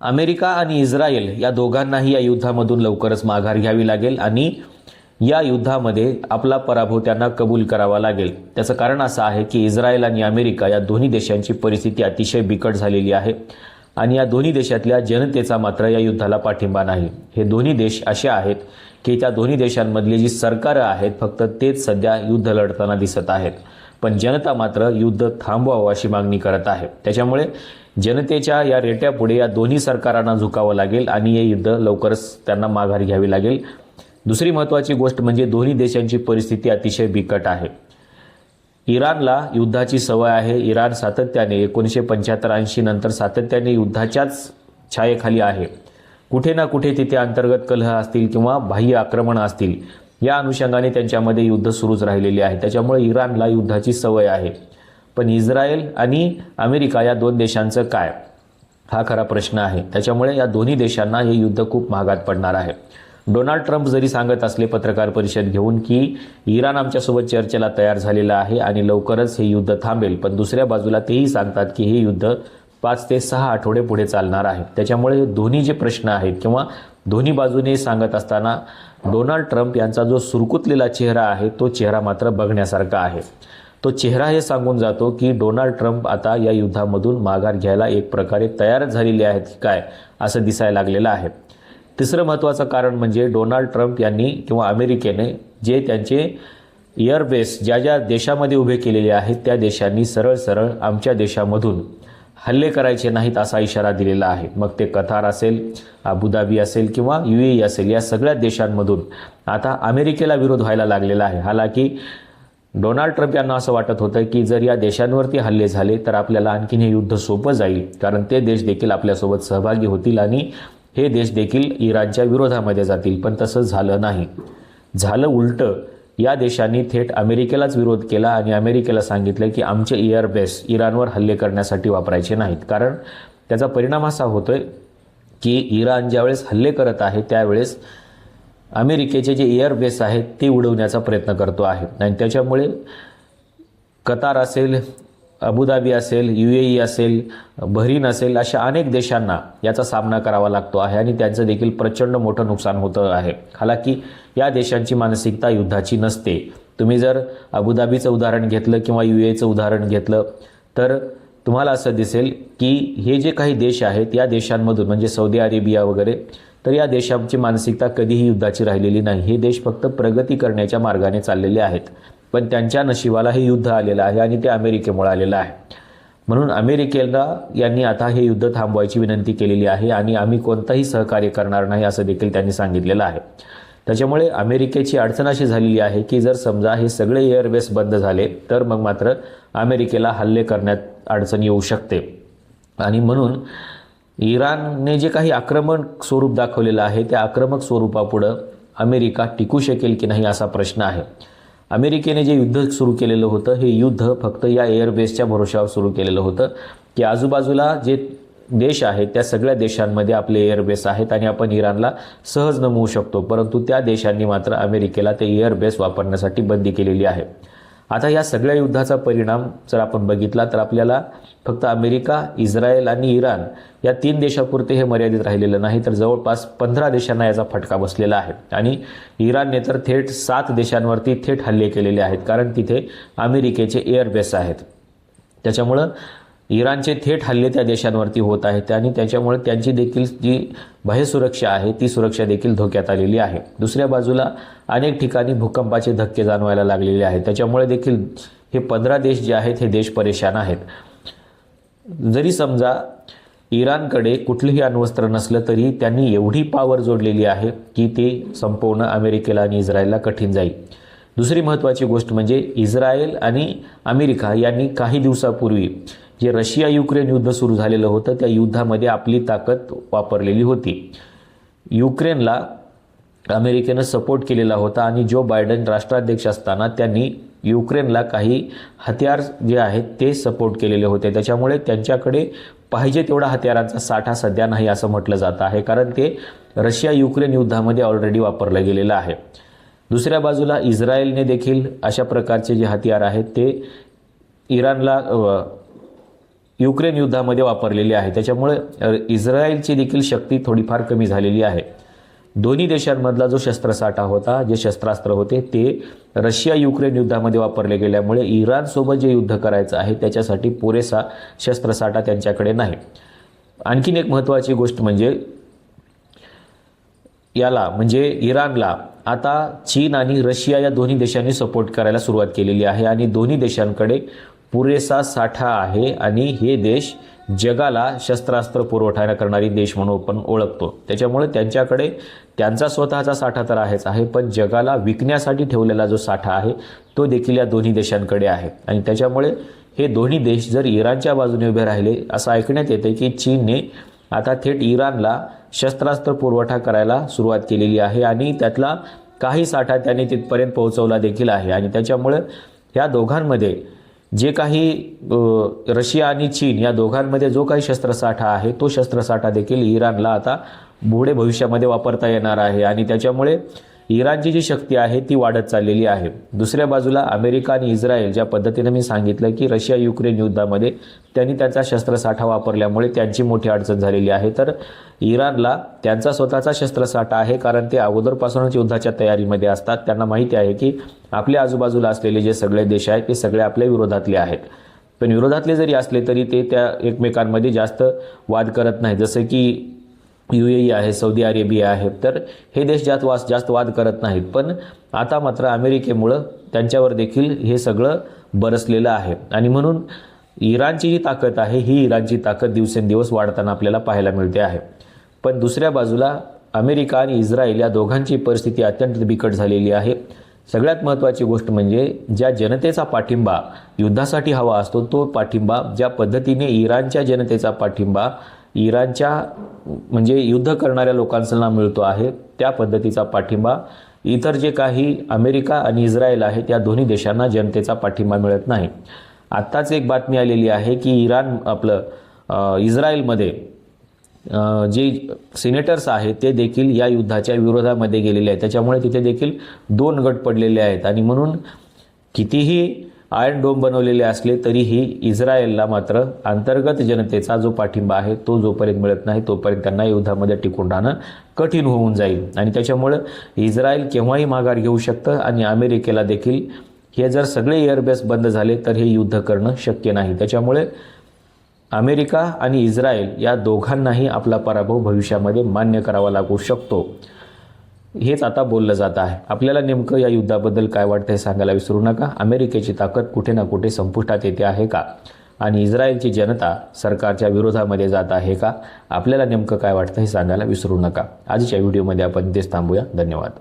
America आणि Israel या दोघांनाही या युद्धामधून लवकरच माघार घ्यावी लागेल आणि या युद्धामध्ये आपला पराभव त्यांना कबूल करावा लागेल। त्याचं कारण असं आहे की इस्रायल आणि अमेरिका या दोन्ही देशांची परिस्थिती अतिशय बिकट झालेली आहे आणि या दोन्ही देशातल्या जनतेचा मात्र या युद्धाला पाठिंबा नाही। हे दोन्ही देश असे आहेत की त्या दोन्ही देशांमधली जी सरकारं आहेत फक्त तेच सध्या युद्ध लढताना दिसत आहेत, पण जनता मात्र युद्ध थांबवावं अशी मागणी करत आहे। त्याच्यामुळे जनतेच्या या रेट्यापुढे या दोन्ही सरकारांना झुकावं लागेल आणि हे युद्ध लवकरच त्यांना माघार घ्यावी लागेल। दुसरी महत्त्वाची गोष्ट म्हणजे दोन्ही देशांची परिस्थिती अतिशय बिकट आहे। इराणला युद्धाची सवय आहे। इराण सातत्याने 1975-80 नंतर सातत्याने युद्धाच्याच छायेखाली आहे। कुठे ना कुठे तिथे अंतर्गत कलह असतील किंवा बाह्य आक्रमण असतील, या अनुषंगाने त्यांच्यामध्ये युद्ध सुरूच राहिलेले आहे। त्याच्यामुळे इराणला युद्धाची सवय आहे। पण इस्रायल आणि अमेरिका या दोन देशांचं काय, हा खरा प्रश्न आहे। त्याच्यामुळे या दोन्ही देशांना हे युद्ध खूप महागात पडणार आहे। डोनाल्ड ट्रम्प जरी सांगत असले पत्रकार परिषद घेऊन की इराण आमच्यासोबत चर्चेला तयार झालेला आहे आणि लवकरच हे युद्ध थांबेल, पण दुसऱ्या बाजूला तेही सांगतात की हे युद्ध 5 ते 6 आठवडे पुढे चालणार आहे। त्याच्यामुळे दोन्ही जे प्रश्न आहेत किंवा दोन्ही बाजूने सांगत असताना डोनाल्ड ट्रम्प यांचा जो सुरकुतलेला चेहरा आहे तो चेहरा मात्र बघण्यासारखा आहे। तो चेहरा हे सांगून जातो की डोनाल्ड ट्रम्प आता या युद्धामधून माघार घ्यायला एक प्रकारे तयारच झालेले आहेत की काय असं दिसायला लागलेलं आहे। तिसरं महत्त्वाचं कारण म्हणजे डोनाल्ड ट्रम्प यांनी किंवा अमेरिकेने जे त्यांचे एअरबेस ज्या देशामध्ये उभे केलेले आहेत त्या देशांनी सरळ सरळ आमच्या देशामधून हल्ले करायचे नाहीत असा इशारा दिलेला आहे। मग ते कतार असेल, अबुधाबी असेल किंवा UAE असेल, या सगळ्या देशांमधून आता अमेरिकेला विरोध व्हायला लागलेला आहे। हालाकी डोनाल्ड ट्रम्प यांना असं वाटत होतं की जर या देशांवरती हल्ले झाले तर आपल्याला आणखीन हे युद्ध सोपं जाईल, कारण ते देश देखील आपल्यासोबत सहभागी होतील आणि हे देश देखील इराणच्या विरोधामध्ये जातील। पण तसं झालं नाही, झालं उलटं। या देशांनी थेट अमेरिकेलाच विरोध केला आणि अमेरिकेला सांगितलं की आमचे एअरबेस इराणवर हल्ले करण्यासाठी वापरायचे नाहीत, कारण त्याचा परिणाम असा होतोय की इराण ज्यावेळेस हल्ले करत आहे त्यावेळेस अमेरिकेचे जे एअरबेस आहेत ते उडवण्याचा प्रयत्न करतो आहे आणि त्याच्यामुळे कतार असेल, अबुधाबी असेल, UAE असेल, बहरीन असेल, अशा अनेक देशांना याचा सामना करावा लागतो आहे आणि त्यांचं देखील प्रचंड मोठं नुकसान होतं आहे। हालाकी या देशांची मानसिकता युद्धाची नसते। तुम्ही जर अबुधाबीचं उदाहरण घेतलं किंवा UAEचं उदाहरण घेतलं तर तुम्हाला असं दिसेल की हे जे काही देश आहेत या देशांमधून म्हणजे सौदी अरेबिया वगैरे, तर या देशांची मानसिकता कधीही युद्धाची राहिलेली नाही। हे देश फक्त प्रगती करण्याच्या मार्गाने चाललेले आहेत, पण त्यांच्या नशिबाला हे युद्ध आलेलं आहे आणि ते अमेरिकेमुळे आलेलं आहे। म्हणून अमेरिकेला यांनी आता हे युद्ध थांबवायची विनंती केलेली आहे आणि आम्ही कोणताही सहकार्य करणार नाही असं देखील त्यांनी सांगितलेलं आहे। त्याच्यामुळे अमेरिकेची अडचण अशी झालेली आहे की जर समजा हे सगळे एअरबेस बंद झाले तर मग मात्र अमेरिकेला हल्ले करण्यात अडचण येऊ शकते आणि म्हणून इराणने जे काही आक्रमक स्वरूप दाखवलेलं आहे त्या आक्रमक स्वरूपापुढं अमेरिका टिकू शकेल की नाही असा प्रश्न आहे। अमेरिकेने जे युद्ध सुरू केलेलं होतं हे युद्ध फक्त या एअरबेसच्या भरोशावर सुरू केलेलं होतं की आजूबाजूला जे देश आहेत त्या सगळ्या देशांमध्ये आपले एअरबेस आहेत आणि आपण इराणला सहज नमवू शकतो, परंतु त्या देशांनी मात्र अमेरिकेला ते एअरबेस वापरण्यासाठी बंदी केलेली आहे। आता या सगळ्या युद्धाचा परिणाम जर आपण बघितला तर आपल्याला फक्त अमेरिका, इस्रायल आणि इराण या 3 देशापुरते हे मर्यादित राहिलेलं नाही, तर जवळपास 15 देशांना याचा फटका बसलेला आहे आणि इराणने तर थेट 7 देशांवरती थेट हल्ले केलेले आहेत, कारण तिथे अमेरिकेचे एअरबेस आहेत। त्याच्यामुळं इराणचे थेट हल्ले त्या देशांवरती होत आहेत आणि त्याच्यामुळे त्यांची देखील जी बाह्य सुरक्षा आहे ती सुरक्षा देखील धोक्यात आलेली आहे। दुसऱ्या बाजूला अनेक ठिकाणी भूकंपाचे धक्के जाणवायला लागलेले आहेत, त्याच्यामुळे देखील हे 15 देश जे आहेत हे देश परेशान आहेत। जरी समजा इराणकडे कुठलेही अण्वस्त्र नसलं तरी त्यांनी एवढी पॉवर जोडलेली आहे की ते संपवणं अमेरिकेला आणि इस्रायलला कठीण जाईल। दुसरी महत्त्वाची गोष्ट म्हणजे इस्रायल आणि अमेरिका यांनी काही दिवसापूर्वी जे रशिया युक्रेन युद्ध सुरू झालेलं होतं त्या युद्धामध्ये आपली ताकद वापरलेली होती। युक्रेनला अमेरिकेनं सपोर्ट केलेला होता आणि जो बायडन राष्ट्राध्यक्ष असताना त्यांनी युक्रेनला काही हत्यार जे आहेत ते सपोर्ट केलेले होते। त्याच्यामुळे त्यांच्याकडे पाहिजे तेवढा हत्यारांचा साठा सध्या नाही असं म्हटलं जातं आहे, कारण ते रशिया युक्रेन युद्धामध्ये ऑलरेडी वापरलं गेलेलं आहे। दुसऱ्या बाजूला इस्रायलने देखील अशा प्रकारचे जे हत्यार आहेत ते युक्रेन युद्धामध्ये वापरलेली आहे. त्याच्यामुळे इस्रायलची देखील शक्ती थोडीफार कमी झालेली आहे. दोन्ही देशांमधला जो शस्त्रसाठा होता, जे शस्त्रास्त्र होते, ते रशिया युक्रेन युद्धामध्ये वापरले गेल्यामुळे इराणसोबत जे युद्ध करायचं आहे त्याच्यासाठी पुरेसा शस्त्रसाठा त्यांच्याकडे नाही. आणखीन एक महत्त्वाची गोष्ट म्हणजे इराणला आता चीन आणि रशिया या दोन्ही देशांनी सपोर्ट करायला सुरुवात केलेली आहे आणि दोन्ही देशांकडे पुरेसा साठा आहे आणि हे देश जगाला शस्त्रास्त्र पुरवठा करणारी देश म्हणून आपण ओळखतो. त्याच्यामुळे त्यांच्याकडे त्यांचा स्वतःचा साठा तर आहे, पण जगाला विकण्यासाठी ठेवलेला जो साठा आहे तो देखील या दोन्ही देशांकडे आहे. आणि त्याच्यामुळे हे दोन्ही देश जर इराणच्या बाजूने उभे राहिले, असं ऐकण्यात येते की चीनने आता थेट इराणला शस्त्रास्त्र पुरवठा करायला सुरुवात केलेली आहे आणि त्यातला काही साठा त्यांनी तिथपर्यंत पोहोचवला देखील आहे. आणि त्याच्यामुळे या दोघांमध्ये जे काही रशिया आणि चीन या दोघांमध्ये जो काही शस्त्रसाठा आहे तो शस्त्रसाठा देखील इराणला आता पुढे भविष्यामध्ये वापरता येणार आहे आणि त्याच्यामुळे इराणची जी शक्ती आहे ती वाढत चाललेली आहे. दुसऱ्या बाजूला अमेरिका आणि इस्रायल ज्या पद्धतीने मी सांगितलं की रशिया युक्रेन युद्धामध्ये त्यांनी त्यांचा शस्त्रसाठा वापरल्यामुळे त्यांची मोठी अडचण झालेली आहे, तर इराणला त्यांचा स्वतःचा शस्त्रसाठा आहे, कारण ते अगोदरपासूनच युद्धाच्या तयारीमध्ये असतात. त्यांना माहिती आहे की आपल्या आजूबाजूला असलेले जे सगळे देश आहेत ते सगळे आपल्या विरोधातले आहेत. पण विरोधातले जरी असले तरी ते त्या एकमेकांमध्ये जास्त वाद करत नाही. जसं की UAE आहे, सौदी अरेबिया आहे, तर हे देश जास्त वाद करत नाहीत. पण आता मात्र अमेरिकेमुळं त्यांच्यावर देखील हे सगळं बरसलेलं आहे आणि म्हणून इराणची जी ताकद आहे ही इराणची ताकद दिवसेंदिवस वाढताना आपल्याला पाहायला मिळते आहे. पण दुसऱ्या बाजूला अमेरिका आणि इस्रायल या दोघांची परिस्थिती अत्यंत बिकट झालेली आहे. सगळ्यात महत्त्वाची गोष्ट म्हणजे ज्या जनतेचा पाठिंबा युद्धासाठी हवा असतो तो पाठिंबा ज्या पद्धतीने इराणच्या जनतेचा पाठिंबा इराणच्या युद्ध करणाऱ्या लोकांना मिळतो आहे, त्या पद्धतीचा पाठिंबा इतर जे काही अमेरिका आणि इस्रायल आहेत त्या दोन्ही देशांना जनतेचा पाठिंबा मिळत नाही. आत्ताच एक बातमी आलेली आहे की इस्रायलमध्ये जे सिनेटर्स आहेत ते देखील या युद्धाच्या विरोधामध्ये गेलेले आहेत. त्याच्यामुळे तिथे देखील 2 गट पडलेले आहेत आणि म्हणून कितीही आयर्न डोम बनवलेले असले तरीही इस्रायलला मात्र अंतर्गत जनतेचा जो पाठिंबा आहे तो जोपर्यंत मिळत नाही तोपर्यंत त्यांना युद्धामध्ये टिकून राहणं कठीण होऊन जाईल. आणि त्याच्यामुळे इस्रायल केव्हाही माघार घेऊ शकतं आणि अमेरिकेला देखील हे जर सगळे एअरबेस बंद झाले तर हे युद्ध करणं शक्य नाही. त्याच्यामुळे अमेरिका आणि इस्रायल या दोघांनाही आपला पराभव भविष्यामध्ये मान्य करावा लागू शकतो, हेच आता बोललं जात आहे. आपल्याला नेमकं या युद्धाबद्दल काय वाटतं हे सांगायला विसरू नका. अमेरिकेची ताकद कुठे ना कुठे संपुष्टात येते आहे का आणि इस्रायलची जनता सरकारच्या विरोधामध्ये जात आहे का? आपल्याला नेमकं काय वाटतं हे सांगायला विसरू नका. आजच्या व्हिडिओमध्ये आपण इथेच थांबूया. धन्यवाद.